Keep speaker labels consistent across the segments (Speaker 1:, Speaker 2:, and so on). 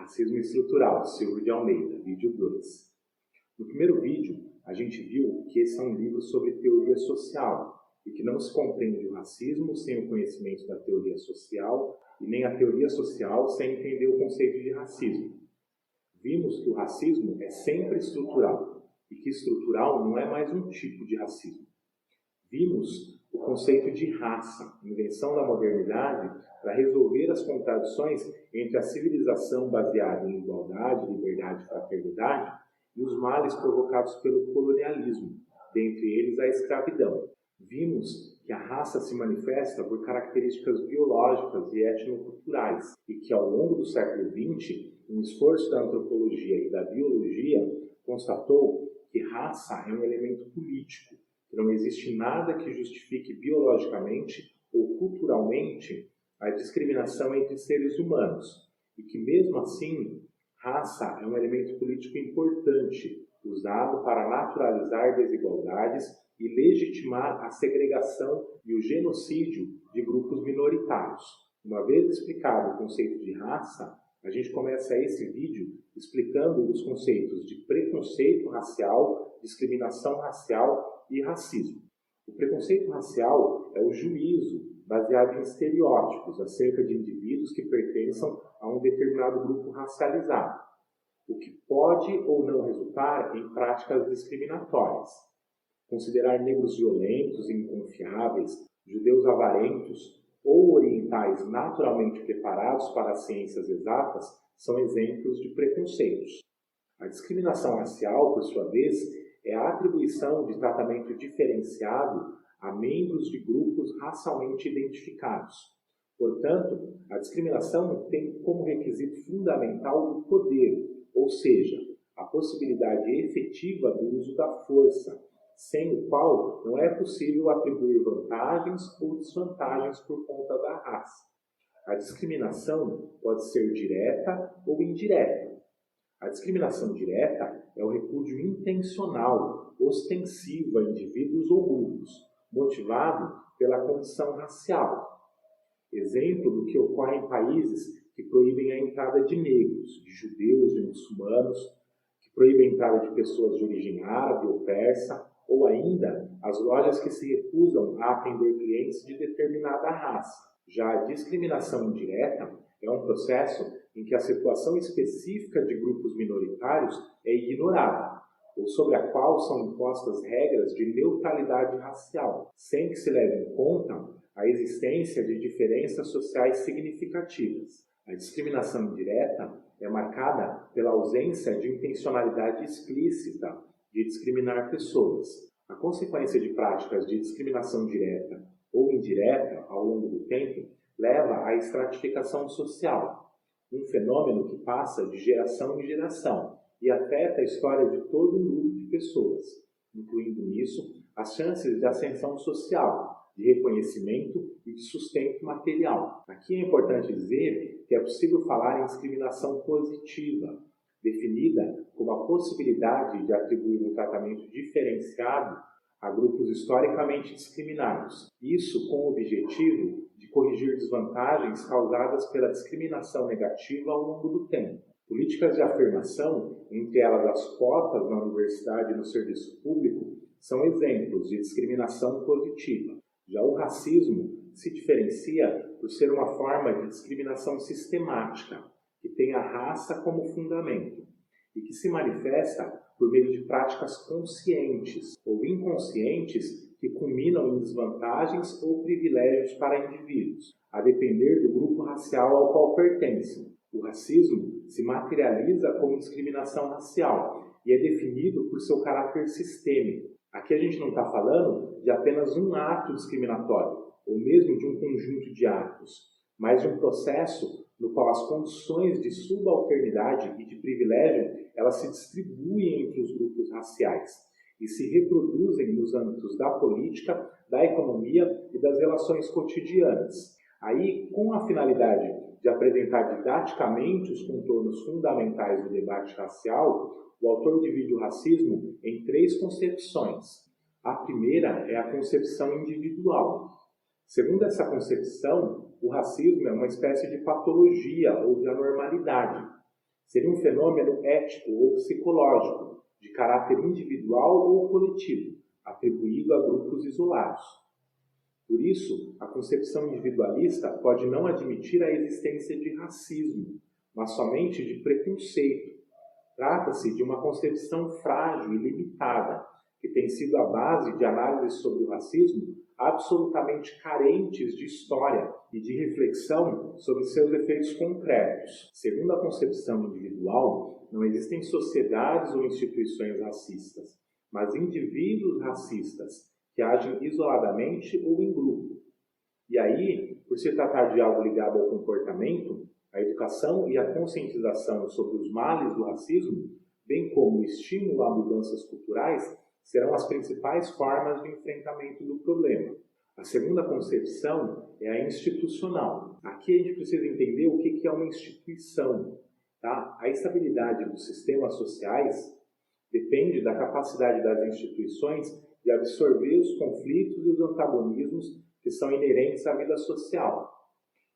Speaker 1: Racismo Estrutural, Silvio de Almeida, vídeo 2. No primeiro vídeo, a gente viu que esse é um livro sobre teoria social e que não se compreende o racismo sem o conhecimento da teoria social e nem a teoria social sem entender o conceito de racismo. Vimos que o racismo é sempre estrutural e que estrutural não é mais um tipo de racismo. Vimos o conceito de raça, invenção da modernidade para resolver as contradições entre a civilização baseada em igualdade, liberdade e fraternidade e os males provocados pelo colonialismo, dentre eles a escravidão. Vimos que a raça se manifesta por características biológicas e etnoculturais e que ao longo do século XX, um esforço da antropologia e da biologia constatou que raça é um elemento político, que não existe nada que justifique biologicamente ou culturalmente a discriminação entre seres humanos e que, mesmo assim, raça é um elemento político importante, usado para naturalizar desigualdades e legitimar a segregação e o genocídio de grupos minoritários. Uma vez explicado o conceito de raça, a gente começa esse vídeo explicando os conceitos de preconceito racial, discriminação racial e racismo. O preconceito racial é o juízo baseado em estereótipos acerca de indivíduos que pertençam a um determinado grupo racializado, o que pode ou não resultar em práticas discriminatórias. Considerar negros violentos e inconfiáveis, judeus avarentos ou orientais naturalmente preparados para as ciências exatas são exemplos de preconceitos. A discriminação racial, por sua vez, é a atribuição de tratamento diferenciado a membros de grupos racialmente identificados. Portanto, a discriminação tem como requisito fundamental o poder, ou seja, a possibilidade efetiva do uso da força, sem o qual não é possível atribuir vantagens ou desvantagens por conta da raça. A discriminação pode ser direta ou indireta. A discriminação direta é o repúdio intencional, ostensivo a indivíduos ou grupos, motivado pela condição racial. Exemplo do que ocorre em países que proíbem a entrada de negros, de judeus, de muçulmanos, que proíbem a entrada de pessoas de origem árabe ou persa, ou ainda as lojas que se recusam a atender clientes de determinada raça. Já a discriminação indireta é um processo em que a situação específica de grupos minoritários é ignorada, ou sobre a qual são impostas regras de neutralidade racial, sem que se leve em conta a existência de diferenças sociais significativas. A discriminação indireta é marcada pela ausência de intencionalidade explícita de discriminar pessoas. A consequência de práticas de discriminação direta ou indireta ao longo do tempo leva à estratificação social, um fenômeno que passa de geração em geração e afeta a história de todo um grupo de pessoas, incluindo nisso as chances de ascensão social, de reconhecimento e de sustento material. Aqui é importante dizer que é possível falar em discriminação positiva, definida como a possibilidade de atribuir um tratamento diferenciado a grupos historicamente discriminados. Isso com o objetivo de corrigir desvantagens causadas pela discriminação negativa ao longo do tempo. Políticas de afirmação, entre elas as cotas na universidade e no serviço público, são exemplos de discriminação positiva. Já o racismo se diferencia por ser uma forma de discriminação sistemática, que tem a raça como fundamento e que se manifesta por meio de práticas conscientes ou inconscientes que culminam em desvantagens ou privilégios para indivíduos, a depender do grupo racial ao qual pertencem. O racismo se materializa como discriminação racial e é definido por seu caráter sistêmico. Aqui a gente não está falando de apenas um ato discriminatório, ou mesmo de um conjunto de atos, mas de um processo no qual as condições de subalternidade e de privilégio elas se distribuem entre os grupos raciais e se reproduzem nos âmbitos da política, da economia e das relações cotidianas. Aí, com a finalidade de apresentar didaticamente os contornos fundamentais do debate racial, o autor divide o racismo em 3 concepções. A primeira é a concepção individual. Segundo essa concepção, o racismo é uma espécie de patologia ou de anormalidade. Seria um fenômeno ético ou psicológico, de caráter individual ou coletivo, atribuído a grupos isolados. Por isso, a concepção individualista pode não admitir a existência de racismo, mas somente de preconceito. Trata-se de uma concepção frágil e limitada, que tem sido a base de análises sobre o racismo absolutamente carentes de história e de reflexão sobre seus efeitos concretos. Segundo a concepção individual, não existem sociedades ou instituições racistas, mas indivíduos racistas, que agem isoladamente ou em grupo. E aí, por se tratar de algo ligado ao comportamento, a educação e a conscientização sobre os males do racismo, bem como o estímulo a mudanças culturais, serão as principais formas de enfrentamento do problema. A segunda concepção é a institucional. Aqui a gente precisa entender o que é uma instituição. Tá? A estabilidade dos sistemas sociais depende da capacidade das instituições de absorver os conflitos e os antagonismos que são inerentes à vida social.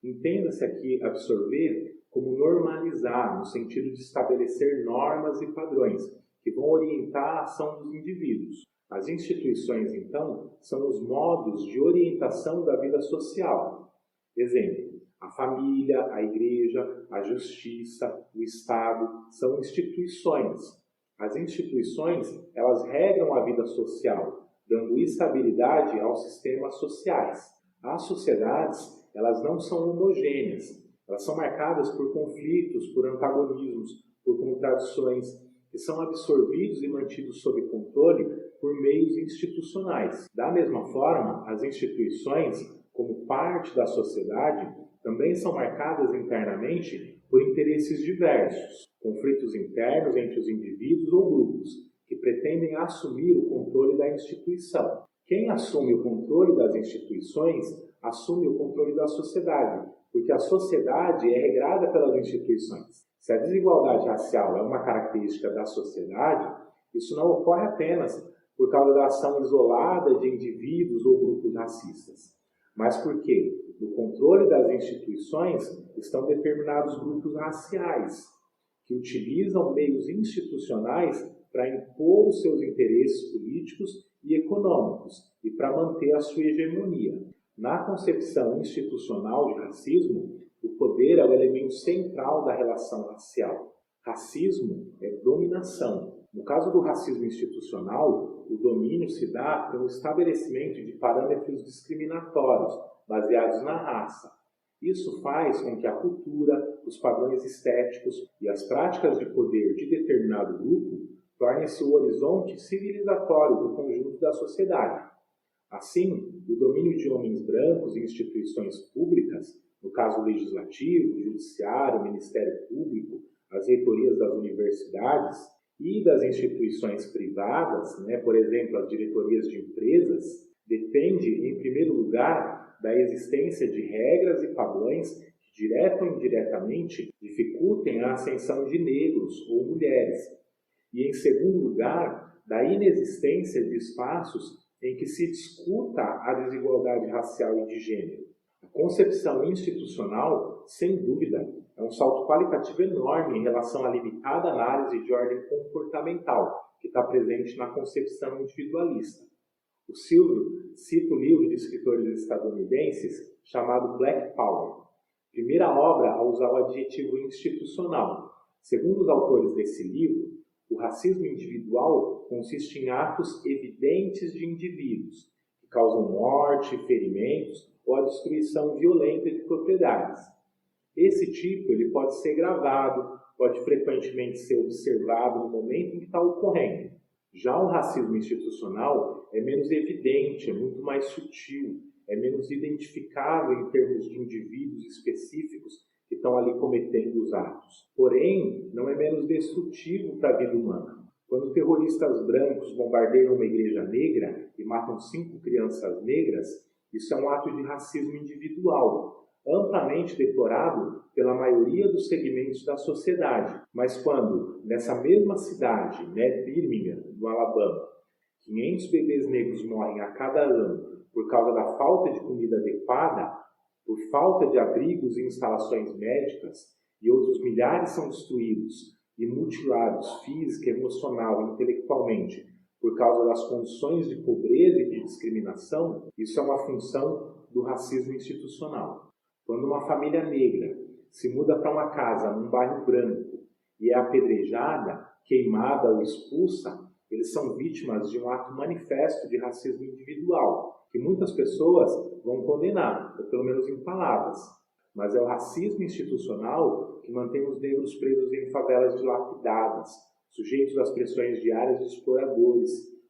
Speaker 1: Entenda-se aqui absorver como normalizar, no sentido de estabelecer normas e padrões que vão orientar a ação dos indivíduos. As instituições, então, são os modos de orientação da vida social. Exemplo, a família, a igreja, a justiça, o Estado são instituições. As instituições, elas regram a vida social, dando estabilidade aos sistemas sociais. As sociedades, elas não são homogêneas. Elas são marcadas por conflitos, por antagonismos, por contradições, que são absorvidos e mantidos sob controle por meios institucionais. Da mesma forma, as instituições, como parte da sociedade, também são marcadas internamente por interesses diversos, conflitos internos entre os indivíduos ou grupos, que pretendem assumir o controle da instituição. Quem assume o controle das instituições, assume o controle da sociedade, porque a sociedade é regrada pelas instituições. Se a desigualdade racial é uma característica da sociedade, isso não ocorre apenas por causa da ação isolada de indivíduos ou grupos racistas, mas porque no controle das instituições estão determinados grupos raciais que utilizam meios institucionais para impor os seus interesses políticos e econômicos e para manter a sua hegemonia. Na concepção institucional de racismo, o poder é o elemento central da relação racial. Racismo é dominação. No caso do racismo institucional, o domínio se dá pelo estabelecimento de parâmetros discriminatórios baseados na raça. Isso faz com que a cultura, os padrões estéticos e as práticas de poder de determinado grupo tornem-se o horizonte civilizatório do conjunto da sociedade. Assim, o domínio de homens brancos em instituições públicas, no caso legislativo, judiciário, Ministério Público, as reitorias das universidades e das instituições privadas, por exemplo, as diretorias de empresas, depende, em primeiro lugar, da existência de regras e padrões que, direta ou indiretamente, dificultem a ascensão de negros ou mulheres. E, em segundo lugar, da inexistência de espaços em que se discuta a desigualdade racial e de gênero. A concepção institucional, sem dúvida, é um salto qualitativo enorme em relação à limitada análise de ordem comportamental que está presente na concepção individualista. O Silvio cita o livro de escritores estadunidenses chamado Black Power, primeira obra a usar o adjetivo institucional. Segundo os autores desse livro, o racismo individual consiste em atos evidentes de indivíduos, que causam morte, ferimentos ou a destruição violenta de propriedades. Esse tipo ele pode ser gravado, pode frequentemente ser observado no momento em que está ocorrendo. Já o racismo institucional é menos evidente, é muito mais sutil, é menos identificável em termos de indivíduos específicos que estão ali cometendo os atos. Porém, não é menos destrutivo para a vida humana. Quando terroristas brancos bombardeiam uma igreja negra e matam 5 crianças negras, isso é um ato de racismo individual, amplamente deplorado pela maioria dos segmentos da sociedade. Mas quando, nessa mesma cidade, Birmingham, no Alabama, 500 bebês negros morrem a cada ano por causa da falta de comida adequada, por falta de abrigos e instalações médicas, e outros milhares são destruídos e mutilados física, emocional e intelectualmente por causa das condições de pobreza e de discriminação, isso é uma função do racismo institucional. Quando uma família negra se muda para uma casa num bairro branco e é apedrejada, queimada ou expulsa, eles são vítimas de um ato manifesto de racismo individual, que muitas pessoas vão condenar, ou pelo menos em palavras. Mas é o racismo institucional que mantém os negros presos em favelas dilapidadas, sujeitos às pressões diárias de exploradores,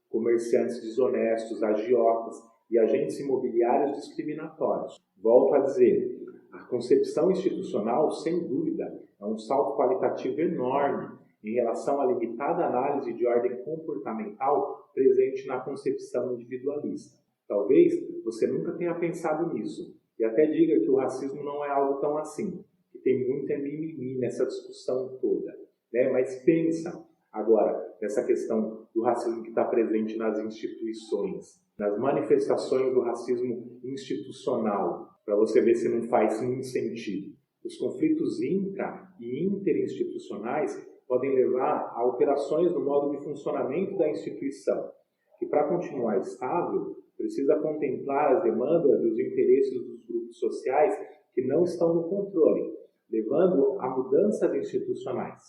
Speaker 1: comerciantes desonestos, agiotas e agentes imobiliários discriminatórios. Volto a dizer, a concepção institucional, sem dúvida, é um salto qualitativo enorme em relação à limitada análise de ordem comportamental presente na concepção individualista. Talvez você nunca tenha pensado nisso e até diga que o racismo não é algo tão assim, que tem muita mimimi nessa discussão toda, né? Mas pensa agora nessa questão do racismo que está presente nas instituições, nas manifestações do racismo institucional, para você ver se não faz nenhum sentido. Os conflitos intra- e interinstitucionais podem levar a alterações no modo de funcionamento da instituição, que para continuar estável, precisa contemplar as demandas e os interesses dos grupos sociais que não estão no controle, levando a mudanças institucionais.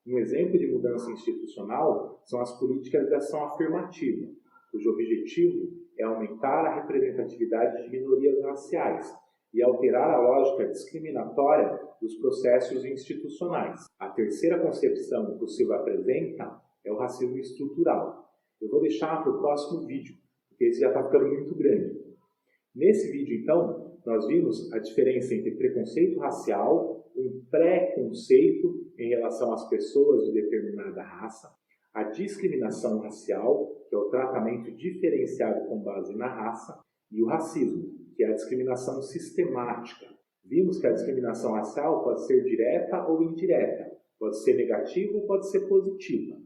Speaker 1: Um exemplo de mudança institucional são as políticas de ação afirmativa, cujo objetivo é aumentar a representatividade de minorias raciais e alterar a lógica discriminatória dos processos institucionais. A terceira concepção que o Silva apresenta é o racismo estrutural. Eu vou deixar para o próximo vídeo, porque esse já está ficando muito grande. Nesse vídeo, então, nós vimos a diferença entre preconceito racial, um preconceito em relação às pessoas de determinada raça, a discriminação racial, que é o tratamento diferenciado com base na raça, e o racismo, que é a discriminação sistemática. Vimos que a discriminação racial pode ser direta ou indireta, pode ser negativa ou pode ser positiva.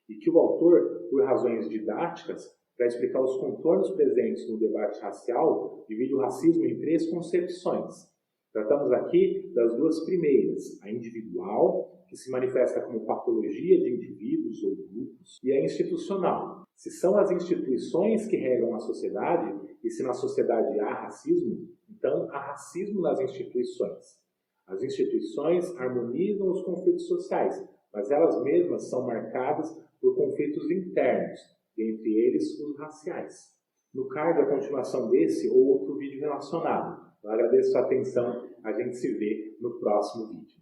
Speaker 1: E que o autor, por razões didáticas, para explicar os contornos presentes no debate racial, divide o racismo em 3 concepções. Tratamos aqui das 2 primeiras, a individual, que se manifesta como patologia de indivíduos ou grupos, e a institucional. Se são as instituições que regram a sociedade, e se na sociedade há racismo, então há racismo nas instituições. As instituições harmonizam os conflitos sociais, mas elas mesmas são marcadas por conflitos internos, dentre eles os raciais. No card, a continuação desse ou outro vídeo relacionado. Eu agradeço a sua atenção, a gente se vê no próximo vídeo.